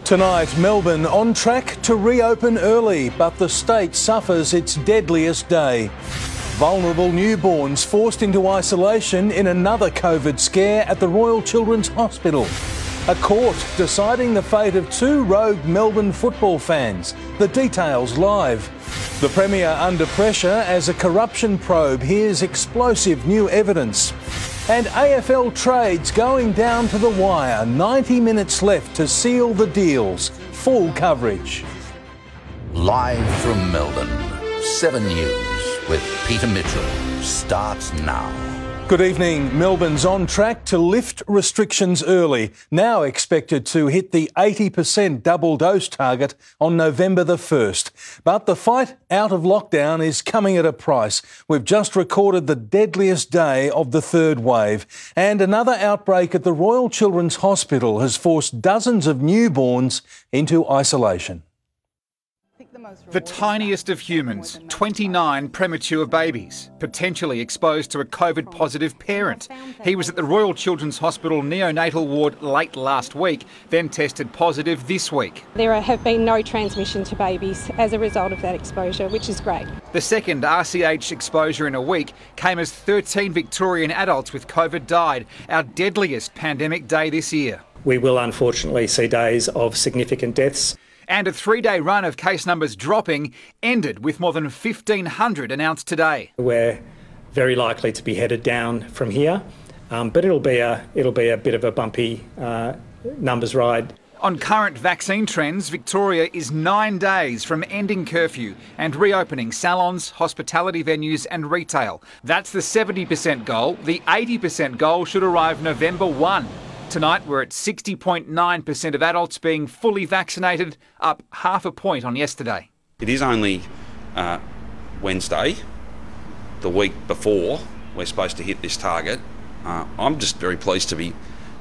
Tonight, Melbourne on track to reopen early, but the state suffers its deadliest day. Vulnerable newborns forced into isolation in another COVID scare at the Royal Children's Hospital. A court deciding the fate of two rogue Melbourne football fans. The details live. The Premier under pressure as a corruption probe hears explosive new evidence. And AFL trades going down to the wire. 90 minutes left to seal the deals. Full coverage. Live from Melbourne, 7 News with Peter Mitchell starts now. Good evening. Melbourne's on track to lift restrictions early, now expected to hit the 80% double dose target on November the 1st. But the fight out of lockdown is coming at a price. We've just recorded the deadliest day of the third wave, and another outbreak at the Royal Children's Hospital has forced dozens of newborns into isolation. The tiniest of humans, 29 premature babies, potentially exposed to a COVID-positive parent. He was at the Royal Children's Hospital neonatal ward late last week, then tested positive this week. There have been no transmission to babies as a result of that exposure, which is great. The second RCH exposure in a week came as 13 Victorian adults with COVID died, our deadliest pandemic day this year. We will unfortunately see days of significant deaths. And a 3-day run of case numbers dropping ended with more than 1,500 announced today. We're very likely to be headed down from here, but it'll be a bit of a bumpy numbers ride. On current vaccine trends, Victoria is 9 days from ending curfew and reopening salons, hospitality venues and retail. That's the 70% goal. The 80% goal should arrive November 1. Tonight we're at 60.9% of adults being fully vaccinated, up half a point on yesterday. It is only Wednesday, the week before we're supposed to hit this target. I'm just very pleased to be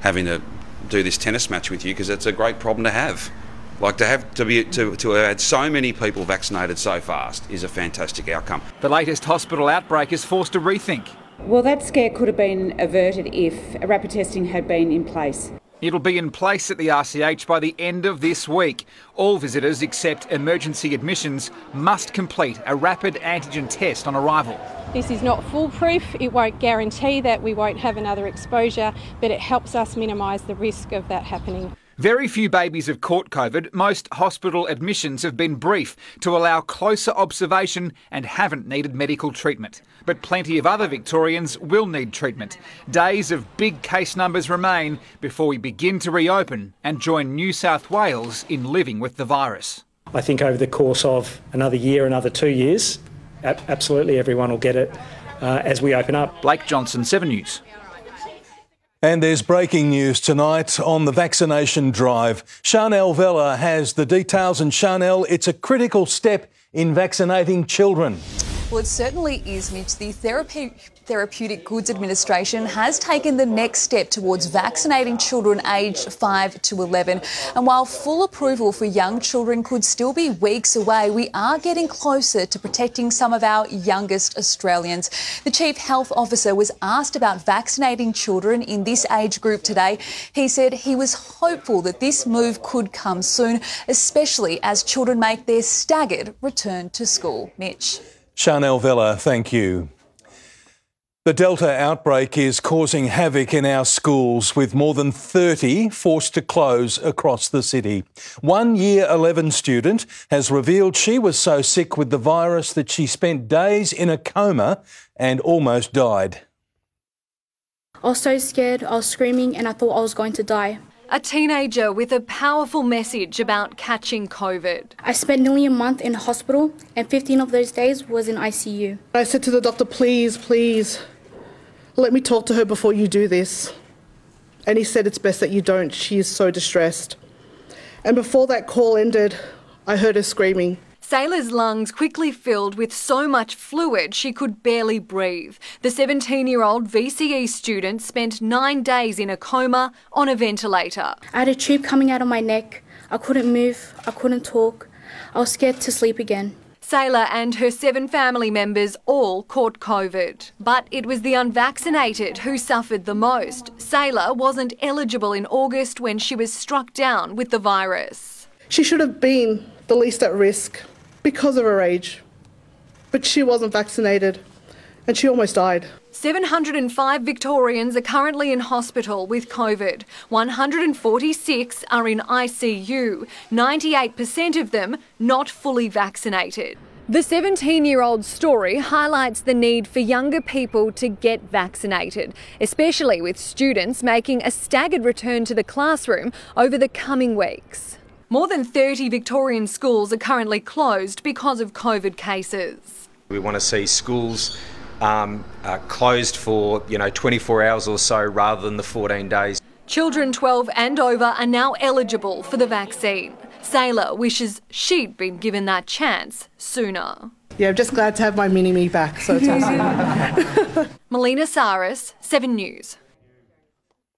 having to do this tennis match with you because it's a great problem to have. Like to have had so many people vaccinated so fast is a fantastic outcome. The latest hospital outbreak is forced a rethink. Well, that scare could have been averted if rapid testing had been in place. It'll be in place at the RCH by the end of this week. All visitors except emergency admissions must complete a rapid antigen test on arrival. This is not foolproof. It won't guarantee that we won't have another exposure, but it helps us minimise the risk of that happening. Very few babies have caught COVID. Most hospital admissions have been brief to allow closer observation and haven't needed medical treatment. But plenty of other Victorians will need treatment. Days of big case numbers remain before we begin to reopen and join New South Wales in living with the virus. I think over the course of another year, another 2 years, absolutely everyone will get it as we open up. Blake Johnson, 7 News. And there's breaking news tonight on the vaccination drive. Chanel Vella has the details, and Chanel, it's a critical step in vaccinating children. Well, it certainly is, Mitch. The Therapeutic Goods Administration has taken the next step towards vaccinating children aged 5 to 11. And while full approval for young children could still be weeks away, we are getting closer to protecting some of our youngest Australians. The Chief Health Officer was asked about vaccinating children in this age group today. He said he was hopeful that this move could come soon, especially as children make their staggered return to school. Mitch. Chanel Vella, thank you. The Delta outbreak is causing havoc in our schools, with more than 30 forced to close across the city. One Year 11 student has revealed she was so sick with the virus that she spent days in a coma and almost died. I was so scared, I was screaming and I thought I was going to die. A teenager with a powerful message about catching COVID. I spent nearly a month in hospital and 15 of those days was in ICU. I said to the doctor, please, let me talk to her before you do this. And he said it's best that you don't, she is so distressed. And before that call ended, I heard her screaming. Sailor's lungs quickly filled with so much fluid she could barely breathe. The 17-year-old VCE student spent 9 days in a coma on a ventilator. I had a tube coming out of my neck. I couldn't move, I couldn't talk. I was scared to sleep again. Sailor and her 7 family members all caught COVID. But it was the unvaccinated who suffered the most. Sailor wasn't eligible in August when she was struck down with the virus. She should have been the least at risk because of her age, but she wasn't vaccinated and she almost died. 705 Victorians are currently in hospital with COVID. 146 are in ICU, 98% of them not fully vaccinated. The 17-year-old's story highlights the need for younger people to get vaccinated, especially with students making a staggered return to the classroom over the coming weeks. More than 30 Victorian schools are currently closed because of COVID cases. We want to see schools closed for 24 hours or so rather than the 14 days. Children 12 and over are now eligible for the vaccine. Sailor wishes she'd been given that chance sooner. Yeah, I'm just glad to have my mini-me back, so it's awesome. Melina Saris, 7 News.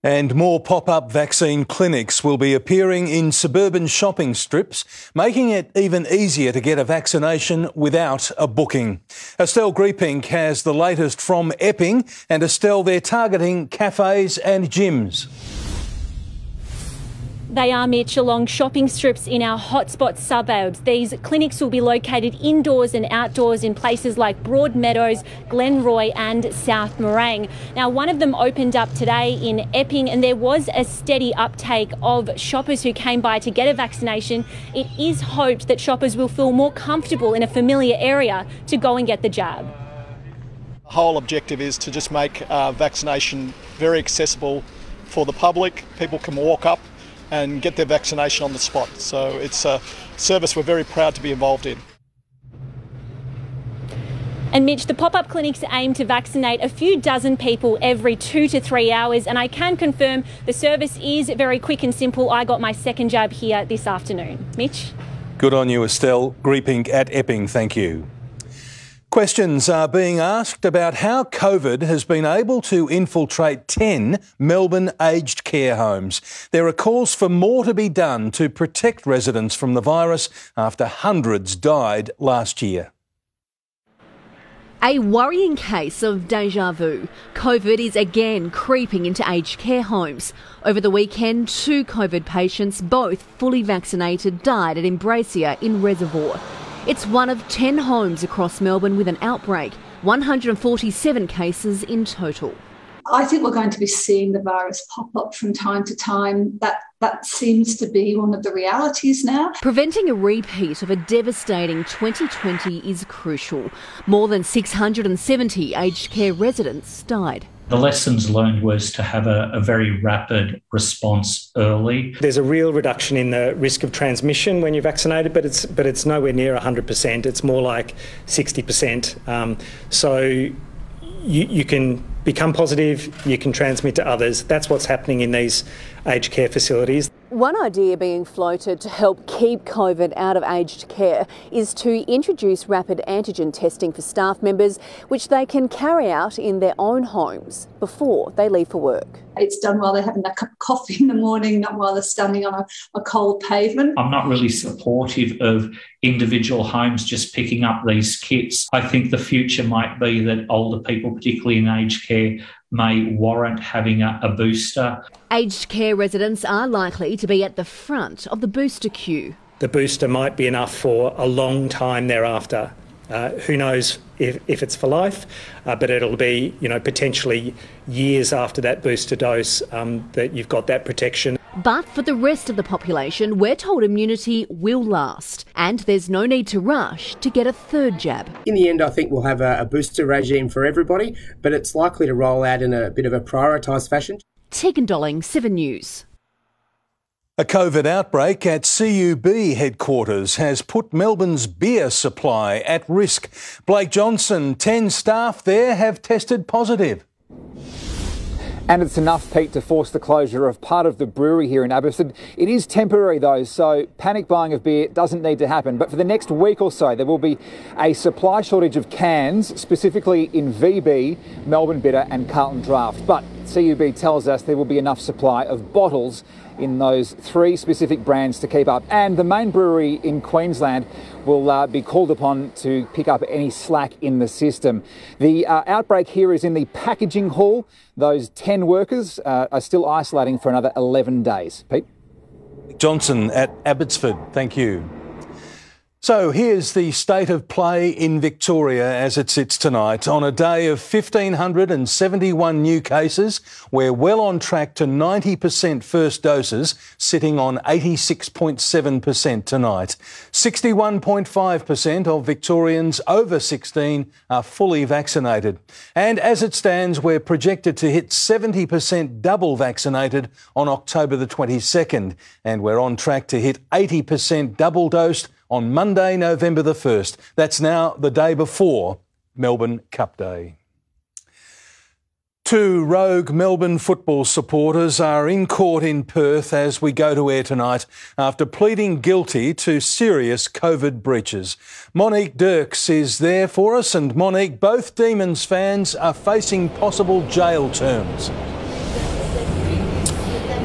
And more pop-up vaccine clinics will be appearing in suburban shopping strips, making it even easier to get a vaccination without a booking. Estelle Griepink has the latest from Epping, and Estelle, they're targeting cafes and gyms. They are, Mitch, along shopping strips in our hotspot suburbs. These clinics will be located indoors and outdoors in places like Broadmeadows, Glenroy and South Morang. Now, one of them opened up today in Epping and there was a steady uptake of shoppers who came by to get a vaccination. It is hoped that shoppers will feel more comfortable in a familiar area to go and get the jab. The whole objective is to just make vaccination very accessible for the public. People can walk up and get their vaccination on the spot. So it's a service we're very proud to be involved in. And Mitch, the pop-up clinics aim to vaccinate a few dozen people every 2 to 3 hours, and I can confirm the service is very quick and simple. I got my second jab here this afternoon. Mitch? Good on you, Estelle Griepink at Epping, thank you. Questions are being asked about how COVID has been able to infiltrate 10 Melbourne aged care homes. There are calls for more to be done to protect residents from the virus after hundreds died last year. A worrying case of deja vu. COVID is again creeping into aged care homes. Over the weekend, 2 COVID patients, both fully vaccinated, died at Embracia in Reservoir. It's one of 10 homes across Melbourne with an outbreak, 147 cases in total. I think we're going to be seeing the virus pop up from time to time. That seems to be one of the realities now. Preventing a repeat of a devastating 2020 is crucial. More than 670 aged care residents died. The lessons learned was to have a very rapid response early. There's a real reduction in the risk of transmission when you're vaccinated, but it's nowhere near 100%. It's more like 60%. So you can become positive, you can transmit to others. That's what's happening in these aged care facilities. One idea being floated to help keep COVID out of aged care is to introduce rapid antigen testing for staff members, which they can carry out in their own homes before they leave for work. It's done while they're having a cup of coffee in the morning, not while they're standing on a cold pavement. I'm not really supportive of individual homes just picking up these kits. I think the future might be that older people, particularly in aged care, may warrant having a booster. Aged care residents are likely to be at the front of the booster queue. The booster might be enough for a long time thereafter. Who knows if it's for life, but it'll be, potentially years after that booster dose that you've got that protection. But for the rest of the population, we're told immunity will last, and there's no need to rush to get a third jab. In the end, I think we'll have a booster regime for everybody, but it's likely to roll out in a bit of a prioritised fashion. Tegan Dolling, 7 News. A COVID outbreak at CUB headquarters has put Melbourne's beer supply at risk. Blake Johnson, 10 staff there have tested positive. And it's enough, Pete, to force the closure of part of the brewery here in Abbotsford. It is temporary though, so panic buying of beer doesn't need to happen. But for the next week or so, there will be a supply shortage of cans, specifically in VB, Melbourne Bitter and Carlton Draft. But CUB tells us there will be enough supply of bottles in those 3 specific brands to keep up. And the main brewery in Queensland will be called upon to pick up any slack in the system. The outbreak here is in the packaging hall. Those 10 workers are still isolating for another 11 days. Pete? Johnson at Abbotsford, thank you. So here's the state of play in Victoria as it sits tonight. On a day of 1,571 new cases, we're well on track to 90% first doses, sitting on 86.7% tonight. 61.5% of Victorians over 16 are fully vaccinated. And as it stands, we're projected to hit 70% double vaccinated on October the 22nd. And we're on track to hit 80% double dosed on Monday, November the 1st. That's now the day before Melbourne Cup Day. 2 rogue Melbourne football supporters are in court in Perth as we go to air tonight after pleading guilty to serious COVID breaches. Monique Dirks is there for us, and Monique, both Demons fans are facing possible jail terms.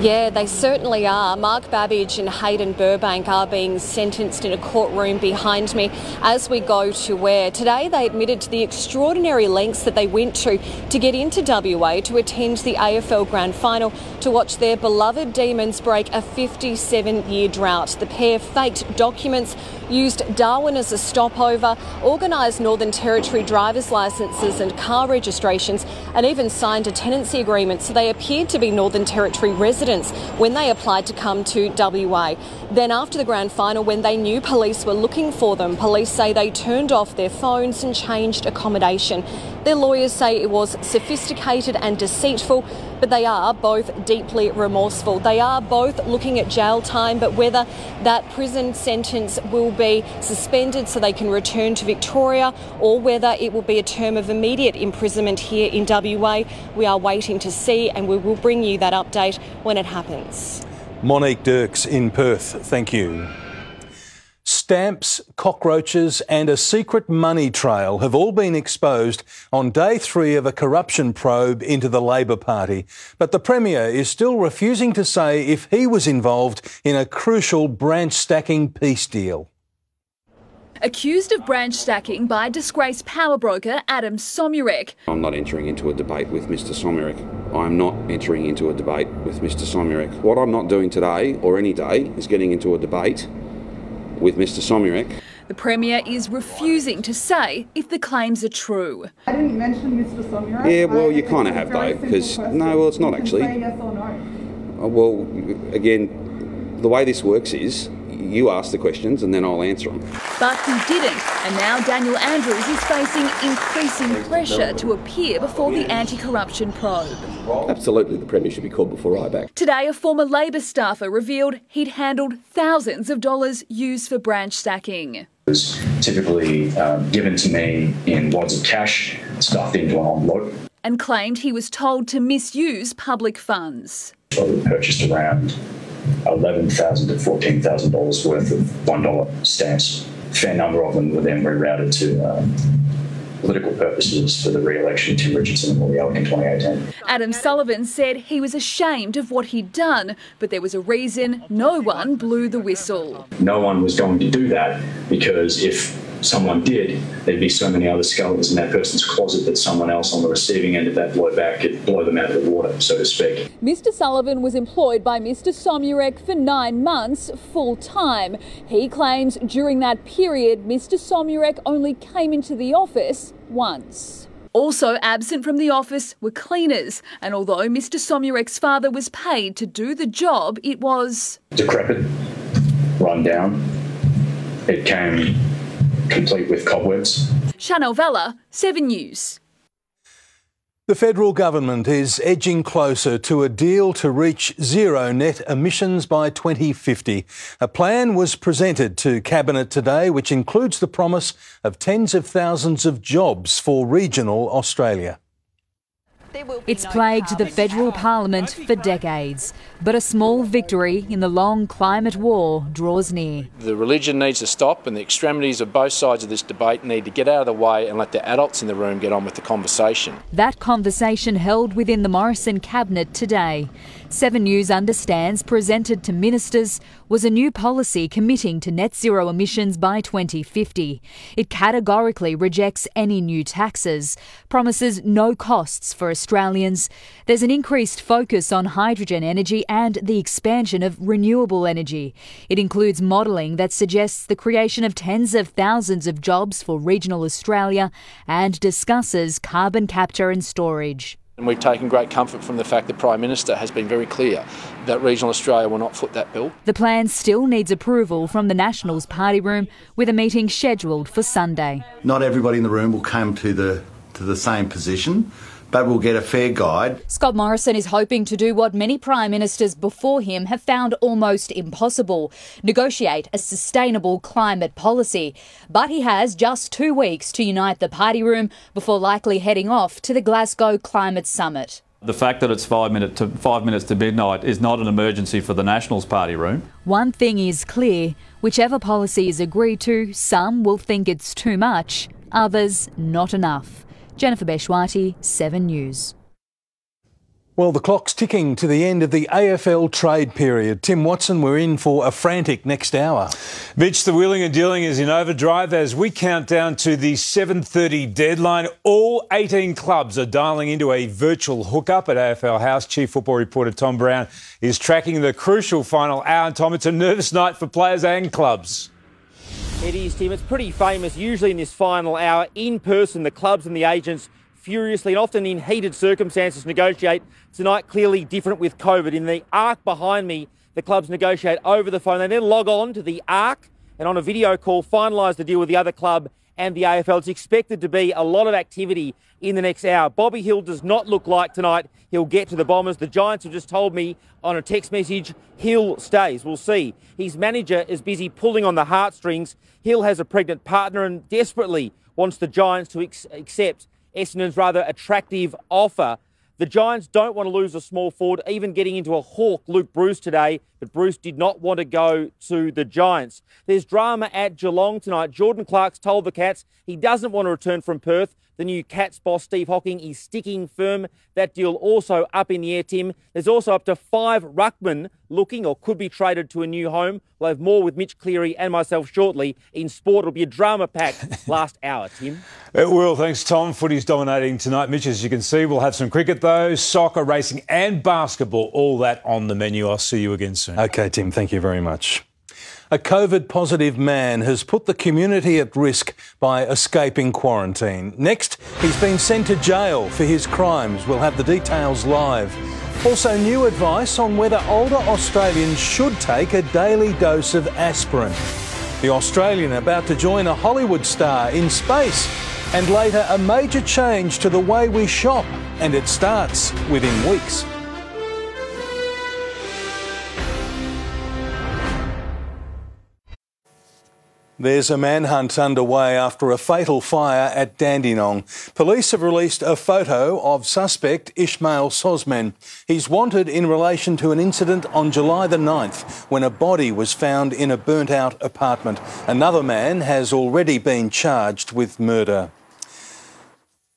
Yeah, they certainly are. Mark Babbage and Hayden Burbank are being sentenced in a courtroom behind me as we go to where today they admitted to the extraordinary lengths that they went to get into WA to attend the AFL Grand Final to watch their beloved Demons break a 57-year drought. The pair faked documents, used Darwin as a stopover, organised Northern Territory driver's licences and car registrations, and even signed a tenancy agreement so they appeared to be Northern Territory residents when they applied to come to WA. Then after the grand final, when they knew police were looking for them, police say they turned off their phones and changed accommodation. Their lawyers say it was sophisticated and deceitful, but they are both deeply remorseful. They are both looking at jail time, but whether that prison sentence will be suspended so they can return to Victoria or whether it will be a term of immediate imprisonment here in WA, we are waiting to see, and we will bring you that update when it happens. Monique Dirks in Perth, thank you. Stamps, cockroaches and a secret money trail have all been exposed on day 3 of a corruption probe into the Labor Party. But the Premier is still refusing to say if he was involved in a crucial branch stacking peace deal. Accused of branch stacking by disgraced power broker Adam Somyurek. I'm not entering into a debate with Mr Somyurek. I'm not entering into a debate with Mr Somyurek. What I'm not doing today or any day is getting into a debate with Mr Somyurek. The Premier is refusing to say if the claims are true. I didn't mention Mr Somyurek. Yeah, well, you kind of have though, because no, well, it's not actually. Say yes or no. Well, again, the way this works is you ask the questions and then I'll answer them. But he didn't, and now Daniel Andrews is facing increasing pressure to appear before the anti-corruption probe. Absolutely, the Premier should be called before IBAC. Today, a former Labor staffer revealed he'd handled thousands of dollars used for branch stacking. It was typically given to me in wads of cash, stuffed into an envelope. And claimed he was told to misuse public funds. I purchased around $11,000 to $14,000 worth of $1 stamps. A fair number of them were then rerouted to political purposes for the re-election of Tim Richardson and Willie Ellick in 2018. Adam Sullivan said he was ashamed of what he'd done, but there was a reason no one blew the whistle. No one was going to do that because if someone did, there'd be so many other skeletons in that person's closet that someone else on the receiving end of that blowback could blow them out of the water, so to speak. Mr Sullivan was employed by Mr Somyurek for 9 months full-time. He claims during that period, Mr Somyurek only came into the office once. Also absent from the office were cleaners, and although Mr Somyurek's father was paid to do the job, it was decrepit, run down. It came complete with cobwebs. Chanel Vella, 7 News. The federal government is edging closer to a deal to reach zero net emissions by 2050. A plan was presented to Cabinet today, which includes the promise of tens of thousands of jobs for regional Australia. It's plagued the federal parliament for decades. But a small victory in the long climate war draws near. The religion needs to stop, and the extremities of both sides of this debate need to get out of the way and let the adults in the room get on with the conversation. That conversation held within the Morrison cabinet today. 7 News understands presented to ministers was a new policy committing to net zero emissions by 2050. It categorically rejects any new taxes, promises no costs for Australians. There's an increased focus on hydrogen energy and the expansion of renewable energy. It includes modelling that suggests the creation of tens of thousands of jobs for regional Australia and discusses carbon capture and storage. And we've taken great comfort from the fact the Prime Minister has been very clear that regional Australia will not foot that bill. The plan still needs approval from the Nationals party room, with a meeting scheduled for Sunday. Not everybody in the room will come to the same position, but we'll get a fair guide. Scott Morrison is hoping to do what many prime ministers before him have found almost impossible: negotiate a sustainable climate policy. But he has just 2 weeks to unite the party room before likely heading off to the Glasgow Climate Summit. The fact that it's 5 minutes to midnight is not an emergency for the Nationals party room. One thing is clear: whichever policy is agreed to, some will think it's too much, others not enough. Jennifer Beshwati, 7 News. Well, the clock's ticking to the end of the AFL trade period. Tim Watson, we're in for a frantic next hour. Mitch, the wheeling and dealing is in overdrive as we count down to the 7:30 deadline. All 18 clubs are dialling into a virtual hookup at AFL House. Chief Football reporter Tom Brown is tracking the crucial final hour. And Tom, it's a nervous night for players and clubs. It is, Tim. It's pretty famous. Usually in this final hour, in person, the clubs and the agents furiously and often in heated circumstances negotiate. Tonight, clearly different with COVID. In the arc behind me, the clubs negotiate over the phone. They then log on to the arc and on a video call finalise the deal with the other club and the AFL. It's expected to be a lot of activity in the next hour. Bobby Hill does not look like tonight he'll get to the Bombers. The Giants have just told me on a text message Hill stays. We'll see. His manager is busy pulling on the heartstrings. Hill has a pregnant partner and desperately wants the Giants to accept Essendon's rather attractive offer. The Giants don't want to lose a small forward, even getting into a hawk, Luke Bruce, today, but Bruce did not want to go to the Giants. There's drama at Geelong tonight. Jordan Clark's told the Cats he doesn't want to return from Perth. The new Cats boss, Steve Hocking, is sticking firm. That deal also up in the air, Tim. There's also up to 5 ruckmen looking or could be traded to a new home. We'll have more with Mitch Cleary and myself shortly. In sport, it'll be a drama-packed last hour, Tim. It will. Thanks, Tom. Footy's dominating tonight. Mitch, as you can see, we'll have some cricket, though, soccer, racing and basketball, all that on the menu. I'll see you again soon. OK, Tim, thank you very much. A COVID-positive man has put the community at risk by escaping quarantine. Next, he's been sent to jail for his crimes. We'll have the details live. Also, new advice on whether older Australians should take a daily dose of aspirin. The Australian about to join a Hollywood star in space. And later, a major change to the way we shop. And it starts within weeks. There's a manhunt underway after a fatal fire at Dandenong. Police have released a photo of suspect Ishmael Sosman. He's wanted in relation to an incident on July the 9th when a body was found in a burnt-out apartment. Another man has already been charged with murder.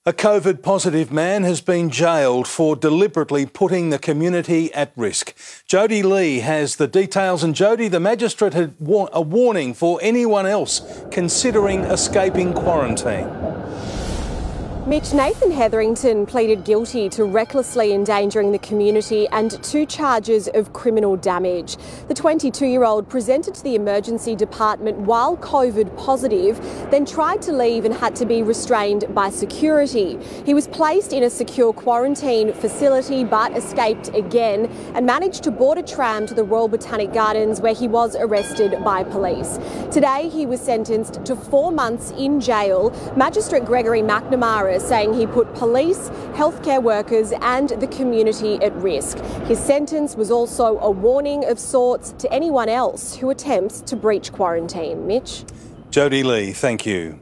A COVID-positive man has been jailed for deliberately putting the community at risk. Jodie Lee has the details, and Jodie, the magistrate had a warning for anyone else considering escaping quarantine. Mitch, Nathan Hetherington pleaded guilty to recklessly endangering the community and 2 charges of criminal damage. The 22-year-old presented to the emergency department while COVID positive, then tried to leave and had to be restrained by security. He was placed in a secure quarantine facility but escaped again and managed to board a tram to the Royal Botanic Gardens where he was arrested by police. Today he was sentenced to 4 months in jail. Magistrate Gregory McNamara saying he put police, healthcare workers and the community at risk. His sentence was also a warning of sorts to anyone else who attempts to breach quarantine. Mitch? Jodie Lee, thank you.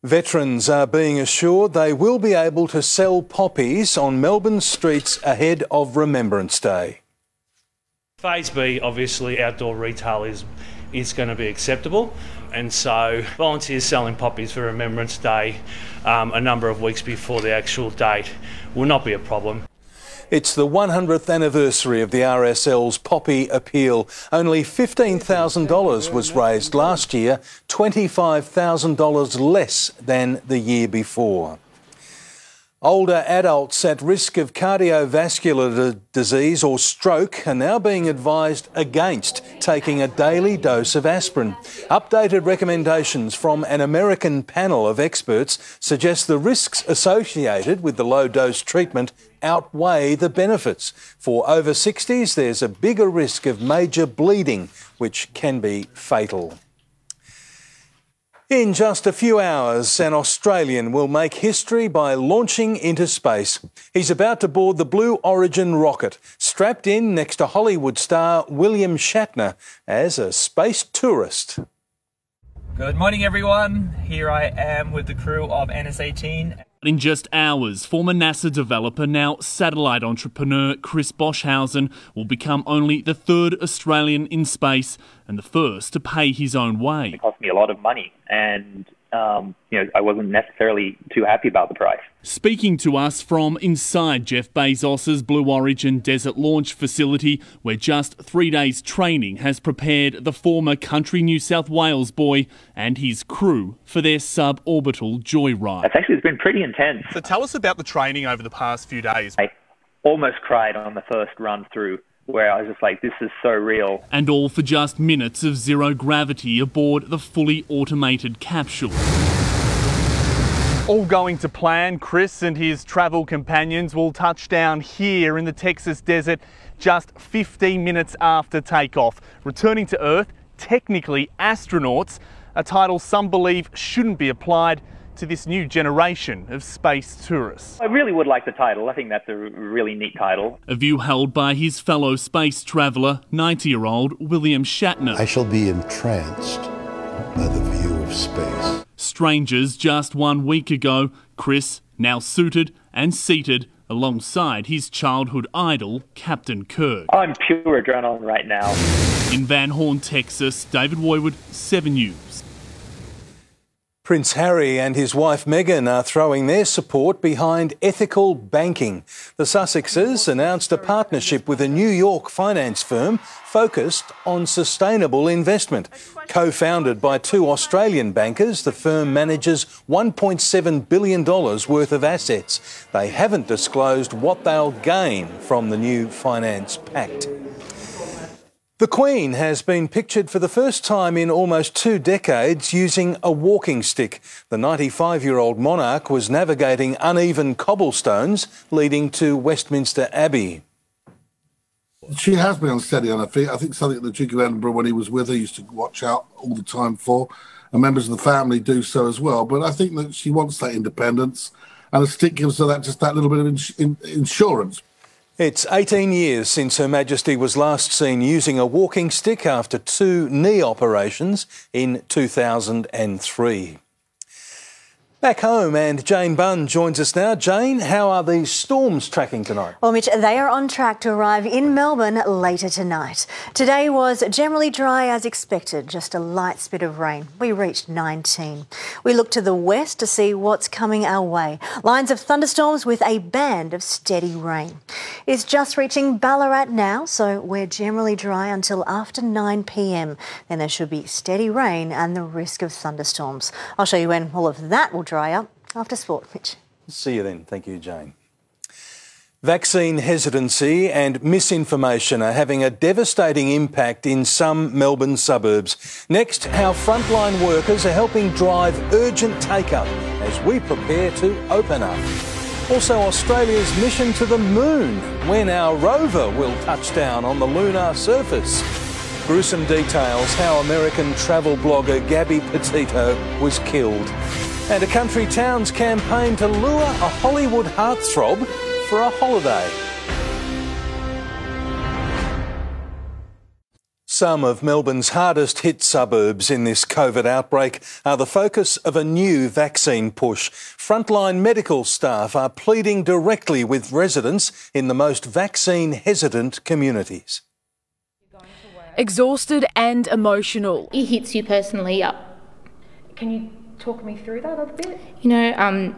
Veterans are being assured they will be able to sell poppies on Melbourne streets ahead of Remembrance Day. Phase B, obviously, outdoor retail is going to be acceptable, and so volunteers selling poppies for Remembrance Day a number of weeks before the actual date will not be a problem. It's the 100th anniversary of the RSL's Poppy Appeal. Only $15,000 was raised last year, $25,000 less than the year before. Older adults at risk of cardiovascular disease or stroke are now being advised against taking a daily dose of aspirin. Updated recommendations from an American panel of experts suggest the risks associated with the low-dose treatment outweigh the benefits. For over 60s, there's a bigger risk of major bleeding, which can be fatal. In just a few hours, an Australian will make history by launching into space. He's about to board the Blue Origin rocket, strapped in next to Hollywood star William Shatner as a space tourist. Good morning, everyone. Here I am with the crew of NS-18. In just hours, former NASA developer, now satellite entrepreneur Chris Boschhausen will become only the third Australian in space and the first to pay his own way. It cost me a lot of money and, I wasn't necessarily too happy about the price. Speaking to us from inside Jeff Bezos's Blue Origin desert launch facility, where just 3 days training has prepared the former Country New South Wales boy and his crew for their suborbital joyride. It's been pretty intense. So tell us about the training over the past few days. I almost cried on the first run through, where I was just like, this is so real. And all for just minutes of zero gravity aboard the fully automated capsule. All going to plan, Chris and his travel companions will touch down here in the Texas desert just 15 minutes after takeoff, returning to Earth, technically astronauts, a title some believe shouldn't be applied to this new generation of space tourists. I really would like the title. I think that's a really neat title. A view held by his fellow space traveller, 90-year-old William Shatner. I shall be entranced by the view of space. Strangers just 1 week ago, Chris, now suited and seated alongside his childhood idol, Captain Kirk. I'm pure adrenaline right now. In Van Horn, Texas, David Woywood, 7 News. Prince Harry and his wife Meghan are throwing their support behind ethical banking. The Sussexes announced a partnership with a New York finance firm focused on sustainable investment. Co-founded by 2 Australian bankers, the firm manages $1.7 billion worth of assets. They haven't disclosed what they'll gain from the new finance pact. The Queen has been pictured for the first time in almost 2 decades using a walking stick. The 95-year-old monarch was navigating uneven cobblestones leading to Westminster Abbey. She has been unsteady on her feet. I think something that the Duke of Edinburgh, when he was with her, used to watch out all the time for, and members of the family do so as well. But I think that she wants that independence, and a stick gives her that little bit of insurance. It's 18 years since Her Majesty was last seen using a walking stick after 2 knee operations in 2003. Back home, and Jane Bunn joins us now. Jane, how are these storms tracking tonight? Well, Mitch, they are on track to arrive in Melbourne later tonight. Today was generally dry as expected, just a light spit of rain. We reached 19. We look to the west to see what's coming our way. Lines of thunderstorms with a band of steady rain. It's just reaching Ballarat now, so we're generally dry until after 9 p.m. Then there should be steady rain and the risk of thunderstorms. I'll show you when all of that will dry up after sport, Mitch. See you then. Thank you, Jane. Vaccine hesitancy and misinformation are having a devastating impact in some Melbourne suburbs. Next, how frontline workers are helping drive urgent take-up as we prepare to open up. Also, Australia's mission to the moon, when our rover will touch down on the lunar surface. Gruesome details how American travel blogger Gabby Petito was killed. And a country town's campaign to lure a Hollywood heartthrob for a holiday. Some of Melbourne's hardest hit suburbs in this COVID outbreak are the focus of a new vaccine push. Frontline medical staff are pleading directly with residents in the most vaccine hesitant communities. exhausted and emotional. It hits you personally up. Can you talk me through that a bit? You know,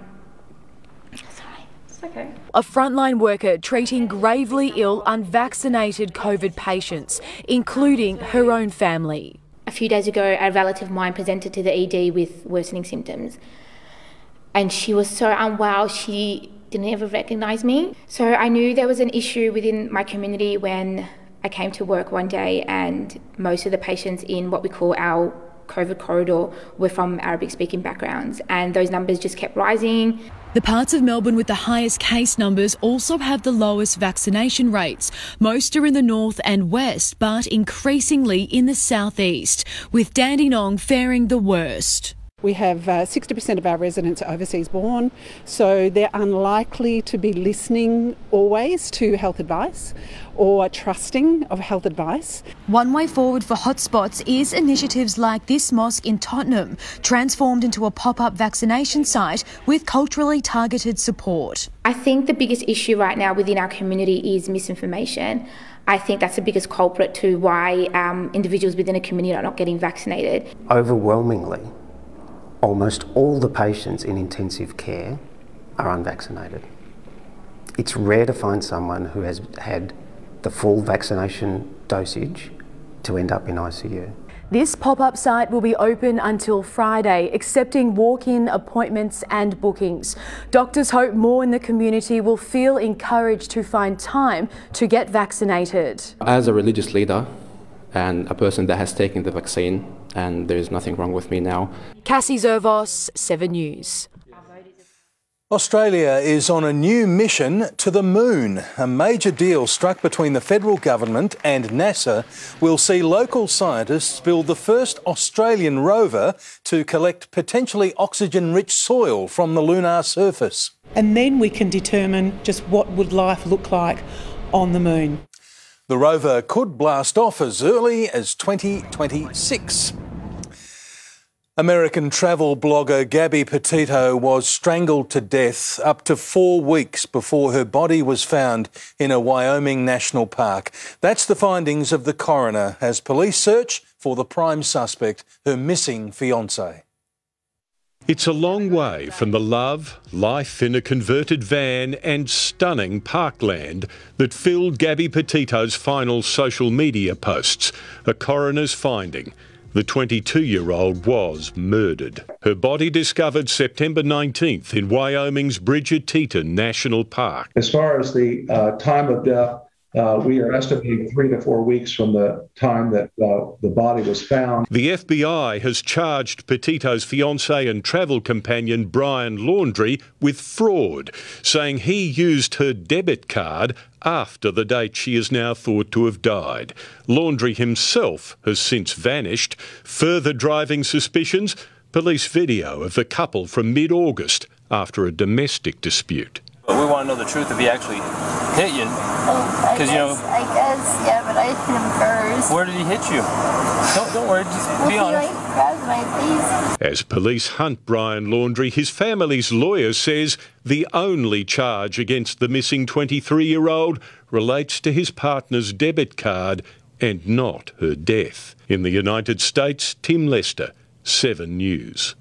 okay. A frontline worker treating gravely ill unvaccinated COVID patients, including her own family. A few days ago, a relative of mine presented to the ED with worsening symptoms. And she was so unwell, she didn't ever recognise me. So I knew there was an issue within my community when I came to work one day, and most of the patients in what we call our COVID corridor were from Arabic-speaking backgrounds, and those numbers just kept rising. The parts of Melbourne with the highest case numbers also have the lowest vaccination rates. Most are in the north and west, but increasingly in the southeast, with Dandenong faring the worst. We have 60% of our residents are overseas born, so they're unlikely to be listening always to health advice or trusting of health advice. One way forward for hotspots is initiatives like this mosque in Tottenham, transformed into a pop-up vaccination site with culturally targeted support. I think the biggest issue right now within our community is misinformation. I think that's the biggest culprit to why individuals within a community are not getting vaccinated. Overwhelmingly, almost all the patients in intensive care are unvaccinated. It's rare to find someone who has had the full vaccination dosage to end up in ICU. This pop-up site will be open until Friday, accepting walk-in appointments and bookings. Doctors hope more in the community will feel encouraged to find time to get vaccinated. As a religious leader and a person that has taken the vaccine, and there's nothing wrong with me now. Cassie Zervos, 7 News. Australia is on a new mission to the moon. A major deal struck between the federal government and NASA will see local scientists build the first Australian rover to collect potentially oxygen-rich soil from the lunar surface. And then we can determine just what would life look like on the moon. The rover could blast off as early as 2026. American travel blogger Gabby Petito was strangled to death up to 4 weeks before her body was found in a Wyoming national park. That's the findings of the coroner as police search for the prime suspect, her missing fiancé. It's a long way from the love, life in a converted van and stunning parkland that filled Gabby Petito's final social media posts. A coroner's finding. The 22-year-old was murdered. Her body discovered September 19th in Wyoming's Bridger Teton National Park. As far as the time of death, we are estimating 3 to 4 weeks from the time that the body was found. The FBI has charged Petito's fiancé and travel companion Brian Laundrie with fraud, saying he used her debit card after the date she is now thought to have died. Laundrie himself has since vanished. Further driving suspicions, police video of the couple from mid-August after a domestic dispute. We want to know the truth if he actually hit you. I guess, yeah, but I hit him first. Where did he hit you? Don't worry, just be honest. He grabbed my face. As police hunt Brian Laundrie, his family's lawyer says the only charge against the missing 23-year-old relates to his partner's debit card and not her death. In the United States, Tim Lester, 7 News.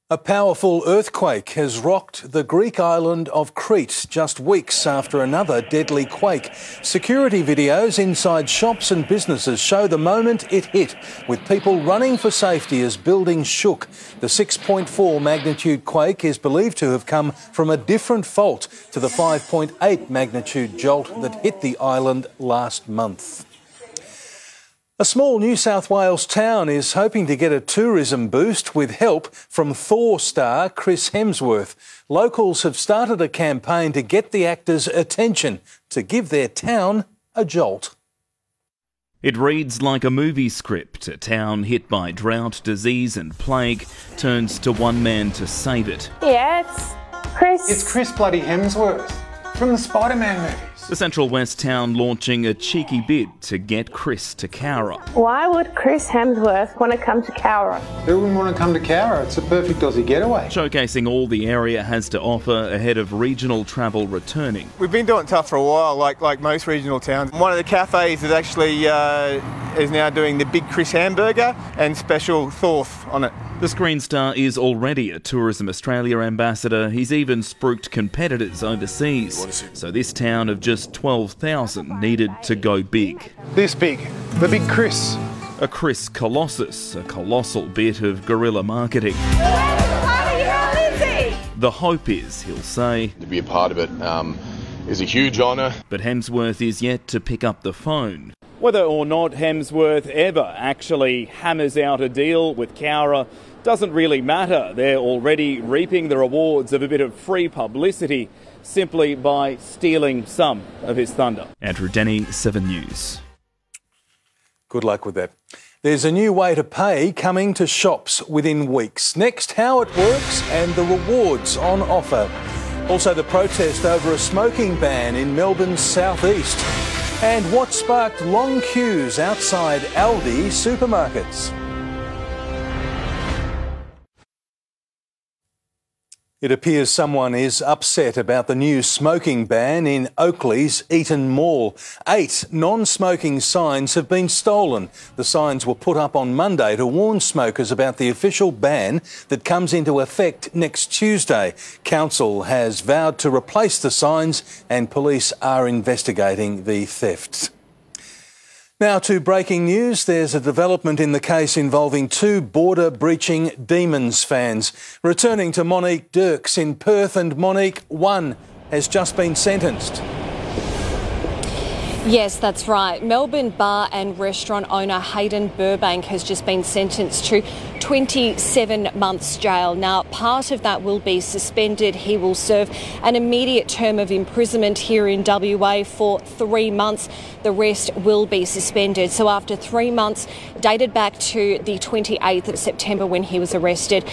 A powerful earthquake has rocked the Greek island of Crete just weeks after another deadly quake. Security videos inside shops and businesses show the moment it hit, with people running for safety as buildings shook. The 6.4 magnitude quake is believed to have come from a different fault to the 5.8 magnitude jolt that hit the island last month. A small New South Wales town is hoping to get a tourism boost with help from Thor star Chris Hemsworth. Locals have started a campaign to get the actor's attention to give their town a jolt. It reads like a movie script. A town hit by drought, disease and plague turns to one man to save it. Yeah, it's Chris. It's Chris bloody Hemsworth. from the Spider-Man movies. The Central West town launching a cheeky bid to get Chris to Cowra. Why would Chris Hemsworth want to come to Cowra? Who wouldn't want to come to Cowra? It's a perfect Aussie getaway. Showcasing all the area has to offer ahead of regional travel returning. We've been doing it tough for a while, like most regional towns. One of the cafes is actually is now doing the Big Chris hamburger and special sauce on it. The Screen Star is already a Tourism Australia ambassador. He's even spruiked competitors overseas. So this town of just 12,000 needed to go big. This big. The Big Chris. A Chris Colossus, a colossal bit of guerrilla marketing. The hope is, he'll say, to be a part of it is a huge honour. But Hemsworth is yet to pick up the phone. Whether or not Hemsworth ever actually hammers out a deal with Cowra doesn't really matter. They're already reaping the rewards of a bit of free publicity simply by stealing some of his thunder. Andrew Denny, 7 News. Good luck with that. There's a new way to pay coming to shops within weeks. Next, how it works and the rewards on offer. Also, the protest over a smoking ban in Melbourne's southeast. And what sparked long queues outside Aldi supermarkets. It appears someone is upset about the new smoking ban in Oakley's Eaton Mall. 8 non-smoking signs have been stolen. The signs were put up on Monday to warn smokers about the official ban that comes into effect next Tuesday. Council has vowed to replace the signs and police are investigating the theft. Now to breaking news. There's a development in the case involving 2 border-breaching Demons fans. Returning to Monique Dirks in Perth, and Monique, one has just been sentenced. Yes, that's right. Melbourne bar and restaurant owner Hayden Burbank has just been sentenced to 27 months jail. Now, part of that will be suspended. He will serve an immediate term of imprisonment here in WA for 3 months. The rest will be suspended. So after 3 months, dated back to the 28th of September when he was arrested,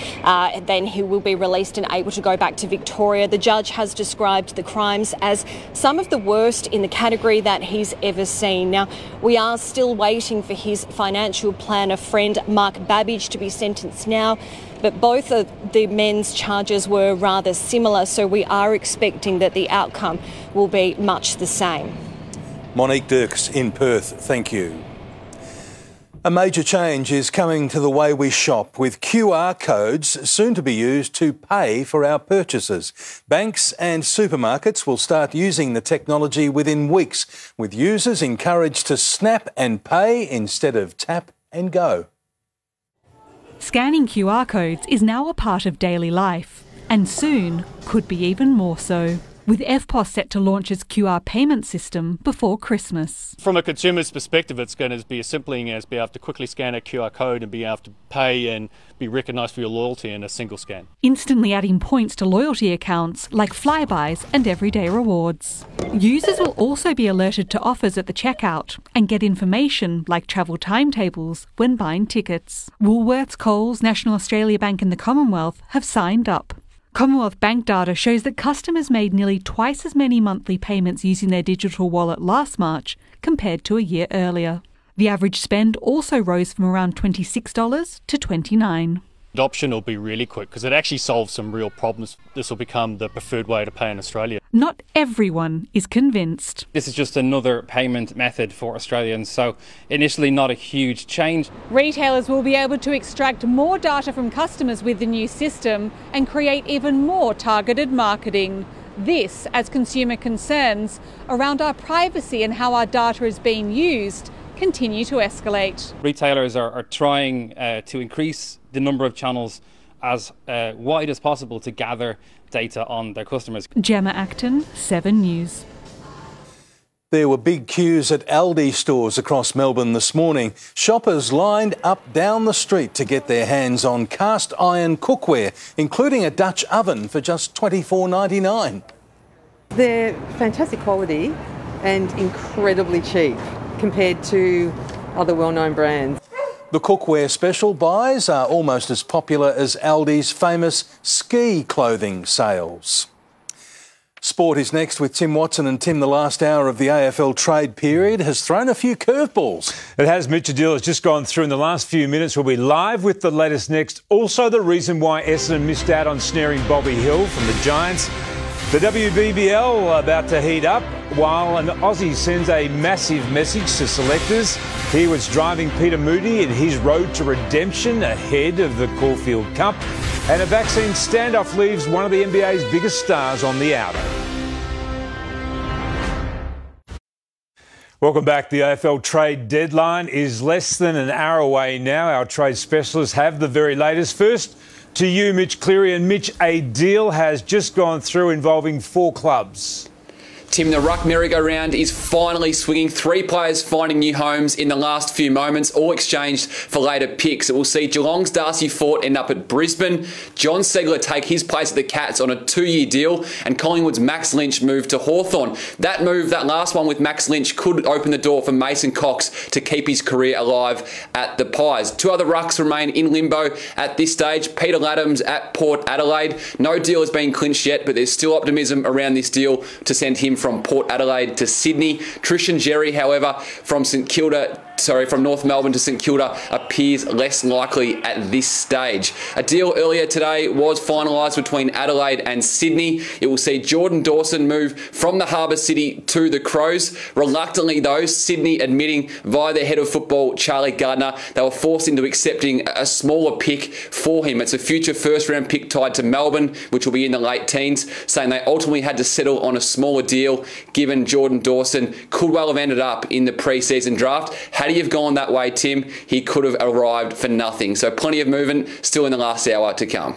then he will be released and able to go back to Victoria. The judge has described the crimes as some of the worst in the category that he's ever seen. Now, we are still waiting for his financial planner friend Mark Babbage to be sentenced now, but both of the men's charges were rather similar, so we are expecting that the outcome will be much the same. Monique Dirks in Perth, thank you. A major change is coming to the way we shop, with QR codes soon to be used to pay for our purchases. Banks and supermarkets will start using the technology within weeks, with users encouraged to snap and pay instead of tap and go. Scanning QR codes is now a part of daily life, and soon could be even more so, with EFTPOS set to launch its QR payment system before Christmas. From a consumer's perspective, it's going to be as simple as being able to quickly scan a QR code and be able to pay and be recognised for your loyalty in a single scan. Instantly adding points to loyalty accounts like Flybys and Everyday Rewards. Users will also be alerted to offers at the checkout and get information like travel timetables when buying tickets. Woolworths, Coles, National Australia Bank and the Commonwealth have signed up. Commonwealth Bank data shows that customers made nearly twice as many monthly payments using their digital wallet last March compared to a year earlier. The average spend also rose from around $26 to $29. Adoption will be really quick because it actually solves some real problems. This will become the preferred way to pay in Australia. Not everyone is convinced. This is just another payment method for Australians, so initially not a huge change. Retailers will be able to extract more data from customers with the new system and create even more targeted marketing. This as consumer concerns around our privacy and how our data is being used continue to escalate. Retailers are trying to increase the number of channels as wide as possible to gather data on their customers. Gemma Acton, 7 News. There were big queues at Aldi stores across Melbourne this morning. Shoppers lined up down the street to get their hands on cast iron cookware, including a Dutch oven for just $24.99. They're fantastic quality and incredibly cheap compared to other well-known brands. The cookware special buys are almost as popular as Aldi's famous ski clothing sales. Sport is next with Tim Watson. And Tim, the last hour of the AFL trade period has thrown a few curveballs. It has. Mitch Adil has just gone through in the last few minutes. We'll be live with the latest next. Also the reason why Essendon missed out on snaring Bobby Hill from the Giants. The WBBL about to heat up while an Aussie sends a massive message to selectors. He was driving Peter Moody in his road to redemption ahead of the Caulfield Cup. And a vaccine standoff leaves one of the NBA's biggest stars on the outer. Welcome back. The AFL trade deadline is less than an hour away now. Our trade specialists have the very latest. First to you, Mitch Cleary. And Mitch, a deal has just gone through involving 4 clubs. Tim, the ruck merry-go-round is finally swinging. 3 players finding new homes in the last few moments, all exchanged for later picks. It will see Geelong's Darcy Fort end up at Brisbane, John Segler take his place at the Cats on a 2-year deal, and Collingwood's Max Lynch move to Hawthorn. That move, that last one with Max Lynch, could open the door for Mason Cox to keep his career alive at the Pies. 2 other rucks remain in limbo at this stage. Peter Laddams at Port Adelaide. No deal has been clinched yet, but there's still optimism around this deal to send him from Port Adelaide to Sydney. Trishan Jerry, however, from North Melbourne to St Kilda appears less likely at this stage. A deal earlier today was finalised between Adelaide and Sydney. It will see Jordan Dawson move from the Harbour City to the Crows. Reluctantly though, Sydney admitting via their head of football, Charlie Gardner, they were forced into accepting a smaller pick for him. It's a future first-round pick tied to Melbourne, which will be in the late teens, saying they ultimately had to settle on a smaller deal given Jordan Dawson could well have ended up in the pre-season draft. Had he have gone that way, Tim, he could have arrived for nothing. So plenty of movement still in the last hour to come.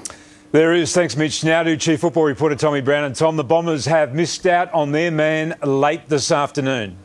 There is. Thanks, Mitch. Now to Chief Football reporter Tommy Brown. And Tom, the Bombers have missed out on their man late this afternoon.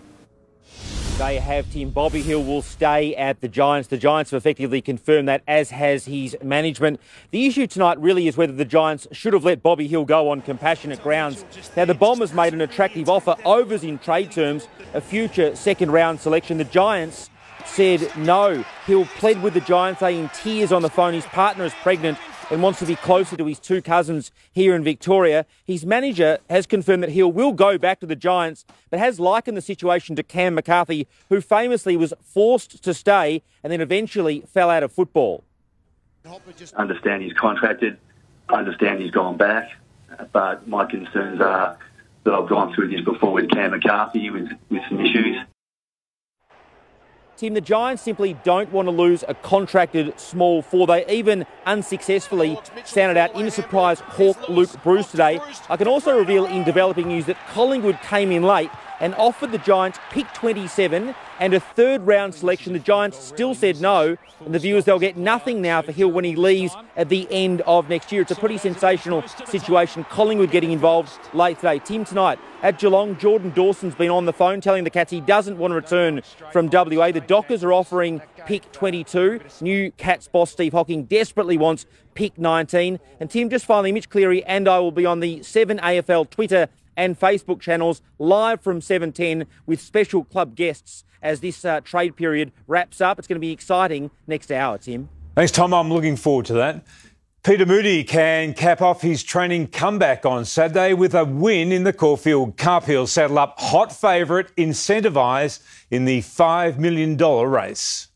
They have Tim. Bobby Hill will stay at the Giants. The Giants have effectively confirmed that, as has his management. The issue tonight really is whether the Giants should have let Bobby Hill go on compassionate grounds. Now, the Bombers made an attractive offer, overs in trade terms, a future second-round selection. The Giants said no. Hill pled with the Giants, they in tears on the phone. His partner is pregnant and wants to be closer to his 2 cousins here in Victoria. His manager has confirmed that Hill will go back to the Giants, but has likened the situation to Cam McCarthy, who famously was forced to stay and then eventually fell out of football. Understand he's contracted, understand he's gone back, but my concerns are that I've gone through this before with Cam McCarthy with some issues. Tim, the Giants simply don't want to lose a contracted small 4. They even unsuccessfully sounded out in a surprise Hawk Luke Bruce today. I can also reveal in developing news that Collingwood came in late and offered the Giants pick 27 and a 3rd round selection. The Giants still said no, and the view is they'll get nothing now for Hill when he leaves at the end of next year. It's a pretty sensational situation. Collingwood getting involved late today. Tim, tonight at Geelong, Jordan Dawson's been on the phone telling the Cats he doesn't want to return from WA. The Dockers are offering pick 22. New Cats boss Steve Hocking desperately wants pick 19. And Tim, just finally, Mitch Cleary and I will be on the 7 AFL Twitter and Facebook channels live from 7:10 with special club guests as this trade period wraps up. It's going to be exciting next hour, Tim. Thanks, Tom. I'm looking forward to that. Peter Moody can cap off his training comeback on Saturday with a win in the Caulfield Cup. He'll saddle up hot favourite Incentivize in the $5 million race.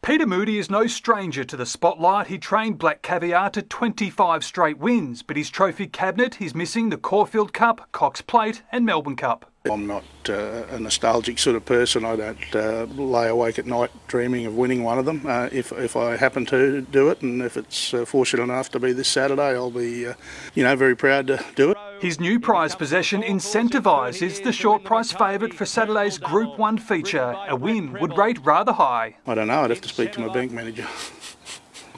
Peter Moody is no stranger to the spotlight. He trained Black Caviar to 25 straight wins, but his trophy cabinet is missing the Caulfield Cup, Cox Plate and Melbourne Cup. I'm not a nostalgic sort of person. I don't lay awake at night dreaming of winning one of them. If I happen to do it, and if it's fortunate enough to be this Saturday, I'll be, very proud to do it. His new prize possession, Incentivize, is the short price favourite for Saturday's Group 1 feature. A win would rate rather high. I don't know. I'd have to speak to my bank manager.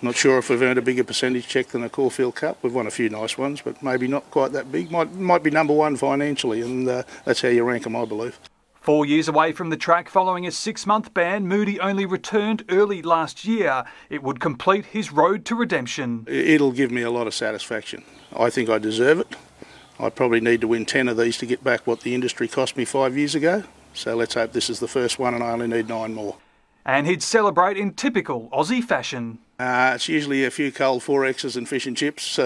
Not sure if we've earned a bigger percentage check than the Caulfield Cup. We've won a few nice ones, but maybe not quite that big. Might be number 1 financially, and that's how you rank them, I believe. 4 years away from the track following a 6-month ban, Moody only returned early last year. It would complete his road to redemption. It'll give me a lot of satisfaction. I think I deserve it. I probably need to win 10 of these to get back what the industry cost me 5 years ago. So let's hope this is the first one and I only need 9 more. And he'd celebrate in typical Aussie fashion. It's usually a few cold 4Xs and fish and chips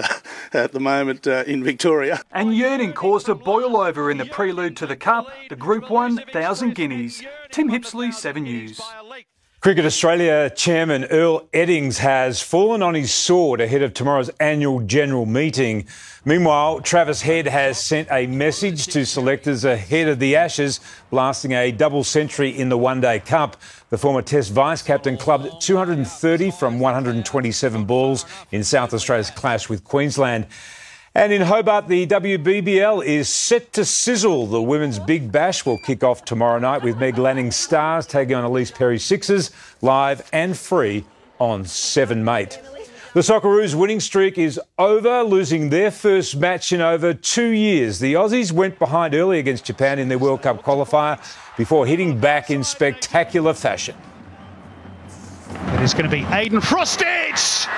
at the moment in Victoria. And yearning caused a boil-over in the prelude to the Cup, the Group 1 1,000 Guineas. Tim Hipsley, 7 News. Cricket Australia chairman Earl Eddings has fallen on his sword ahead of tomorrow's annual general meeting. Meanwhile, Travis Head has sent a message to selectors ahead of the Ashes, blasting a double century in the One Day Cup. The former Test vice-captain clubbed 230 from 127 balls in South Australia's clash with Queensland. And in Hobart, the WBBL is set to sizzle. The Women's Big Bash will kick off tomorrow night with Meg Lanning's Stars taking on Elise Perry's Sixers, live and free on 7 Mate. The Socceroos' winning streak is over, losing their first match in over 2 years. The Aussies went behind early against Japan in their World Cup qualifier before hitting back in spectacular fashion. It is going to be Aidan Frostage!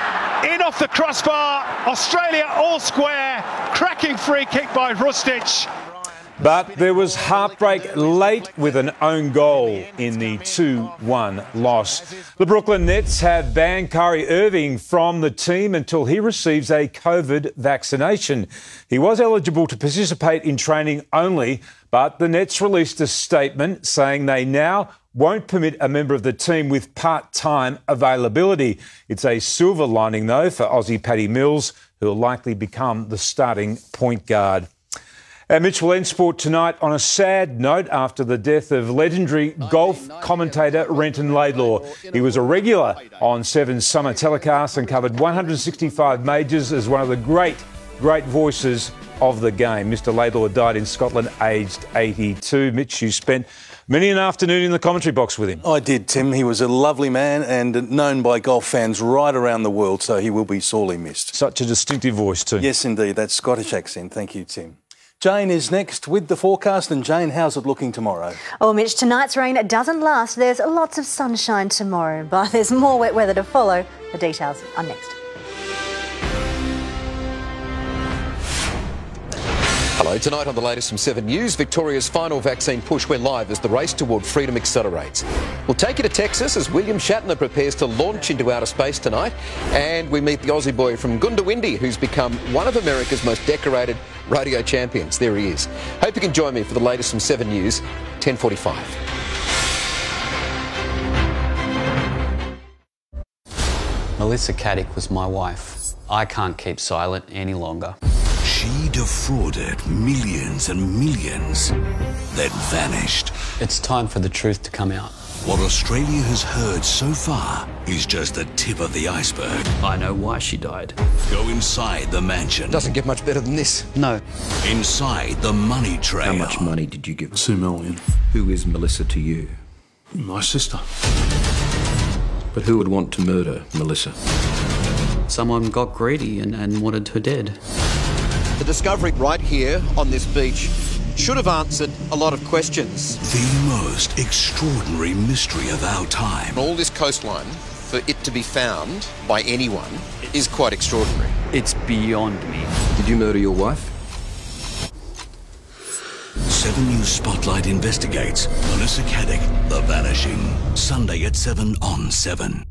In off the crossbar, Australia all square, cracking free kick by Frostage. But there was heartbreak late with an own goal in the 2-1 loss. The Brooklyn Nets have banned Kyrie Irving from the team until he receives a COVID vaccination. He was eligible to participate in training only, but the Nets released a statement saying they now won't permit a member of the team with part-time availability. It's a silver lining, though, for Aussie Paddy Mills, who will likely become the starting point guard. Our Mitch will end sport tonight on a sad note after the death of legendary golf commentator Renton Laidlaw. He was a regular on Seven's summer telecast and covered 165 majors as one of the great voices of the game. Mr Laidlaw died in Scotland, aged 82. Mitch, you spent many an afternoon in the commentary box with him. I did, Tim. He was a lovely man and known by golf fans right around the world, so he will be sorely missed. Such a distinctive voice too. Yes, indeed. That Scottish accent. Thank you, Tim. Jane is next with the forecast. And Jane, how's it looking tomorrow? Oh, Mitch, tonight's rain doesn't last. There's lots of sunshine tomorrow, but there's more wet weather to follow. The details are next. Hello, tonight on the latest from 7 News, Victoria's final vaccine push went live as the race toward freedom accelerates. We'll take you to Texas as William Shatner prepares to launch into outer space tonight, and we meet the Aussie boy from Goondiwindi who's become one of America's most decorated rodeo champions. There he is. Hope you can join me for the latest from 7 News, 10:45. Melissa Caddick was my wife. I can't keep silent any longer. She defrauded millions and millions, then vanished. It's time for the truth to come out. What Australia has heard so far is just the tip of the iceberg. I know why she died. Go inside the mansion. Doesn't get much better than this. No. Inside the money trail. How much money did you give her? $2 million. Who is Melissa to you? My sister. But who would want to murder Melissa? Someone got greedy and wanted her dead. The discovery right here on this beach should have answered a lot of questions. The most extraordinary mystery of our time. All this coastline, for it to be found by anyone, is quite extraordinary. It's beyond me. Did you murder your wife? 7 News Spotlight investigates Melissa Caddick, The Vanishing. Sunday at 7 on 7.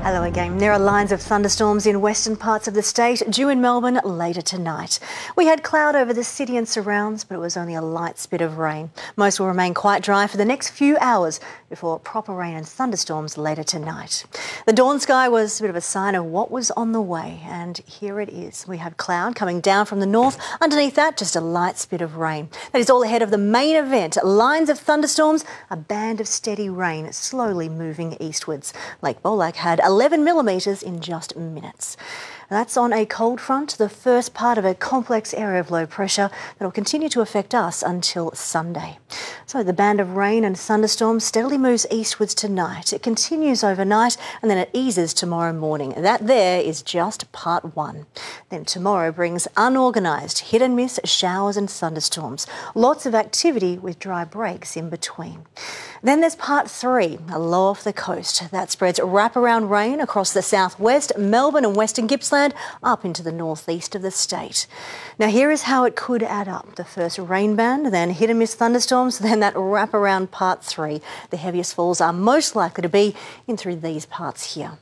Hello again. There are lines of thunderstorms in western parts of the state due in Melbourne later tonight. We had cloud over the city and surrounds, but it was only a light spit of rain. Most will remain quite dry for the next few hours before proper rain and thunderstorms later tonight. The dawn sky was a bit of a sign of what was on the way, and here it is. We have cloud coming down from the north. Underneath that, just a light spit of rain. That is all ahead of the main event. Lines of thunderstorms, a band of steady rain slowly moving eastwards. Lake Bolac had 11 millimetres in just minutes. That's on a cold front, the first part of a complex area of low pressure that will continue to affect us until Sunday. So the band of rain and thunderstorms steadily moves eastwards tonight. It continues overnight and then it eases tomorrow morning. That there is just part one. Then tomorrow brings unorganised hit and miss showers and thunderstorms. Lots of activity with dry breaks in between. Then there's part three, low off the coast. That spreads wraparound rain rain across the southwest, Melbourne and Western Gippsland, up into the northeast of the state. Now here is how it could add up. The first rain band, then hit and miss thunderstorms, then that wraparound part 3. The heaviest falls are most likely to be in through these parts here.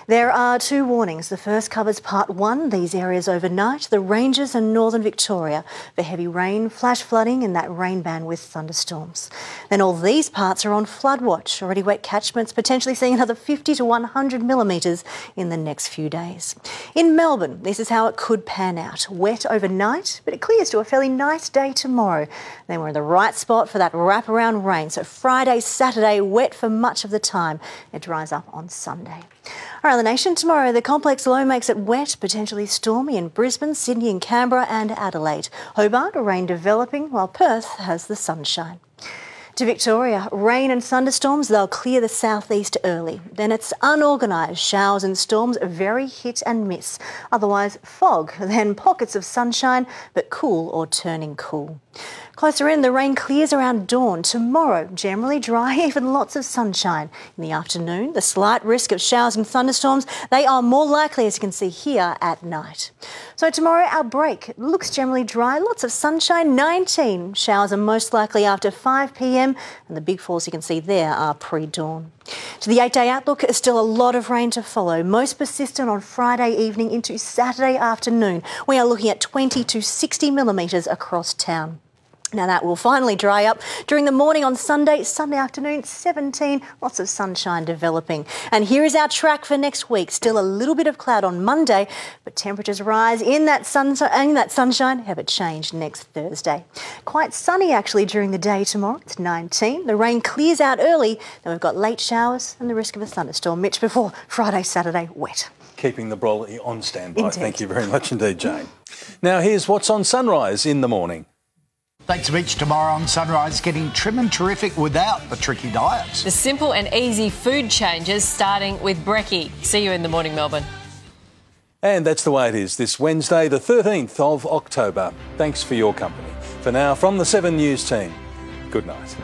There are 2 warnings. The first covers part 1, these areas overnight, the Ranges and northern Victoria for heavy rain, flash flooding and that rain band with thunderstorms. Then all these parts are on flood watch. Already wet catchments potentially seeing another 50 to 100 millimetres in the next few days. In Melbourne, this is how it could pan out. Wet overnight, but it clears to a fairly nice day tomorrow. Then we're in the right spot for that wraparound rain. So Friday, Saturday, wet for much of the time. It dries up on Sunday. Around the nation tomorrow, the complex low makes it wet, potentially stormy in Brisbane, Sydney and Canberra and Adelaide. Hobart, rain developing, while Perth has the sunshine. To Victoria, rain and thunderstorms, they'll clear the southeast early. Then it's unorganised showers and storms, very hit and miss. Otherwise fog, then pockets of sunshine, but cool or turning cool. Closer in, the rain clears around dawn. Tomorrow, generally dry, even lots of sunshine. In the afternoon, the slight risk of showers and thunderstorms, they are more likely, as you can see here, at night. So tomorrow, our break looks generally dry, lots of sunshine, 19. Showers are most likely after 5 p.m, and the big falls you can see there are pre-dawn. To the 8-day outlook, still a lot of rain to follow, most persistent on Friday evening into Saturday afternoon. We are looking at 20 to 60 millimetres across town. Now that will finally dry up during the morning on Sunday afternoon, 17, lots of sunshine developing. And here is our track for next week. Still a little bit of cloud on Monday, but temperatures rise in that sunshine, have a change next Thursday. Quite sunny actually during the day tomorrow, it's 19. The rain clears out early, then we've got late showers and the risk of a thunderstorm, Mitch, before Friday, Saturday, wet. Keeping the brolly on standby. Indeed. Thank you very much indeed, Jane. Now here's what's on Sunrise in the morning. Thanks to Beach tomorrow on Sunrise, getting trim and terrific without the tricky diets. The simple and easy food changes starting with brekkie. See you in the morning, Melbourne. And that's the way it is this Wednesday, the 13th of October. Thanks for your company. For now, from the 7 News team, good night.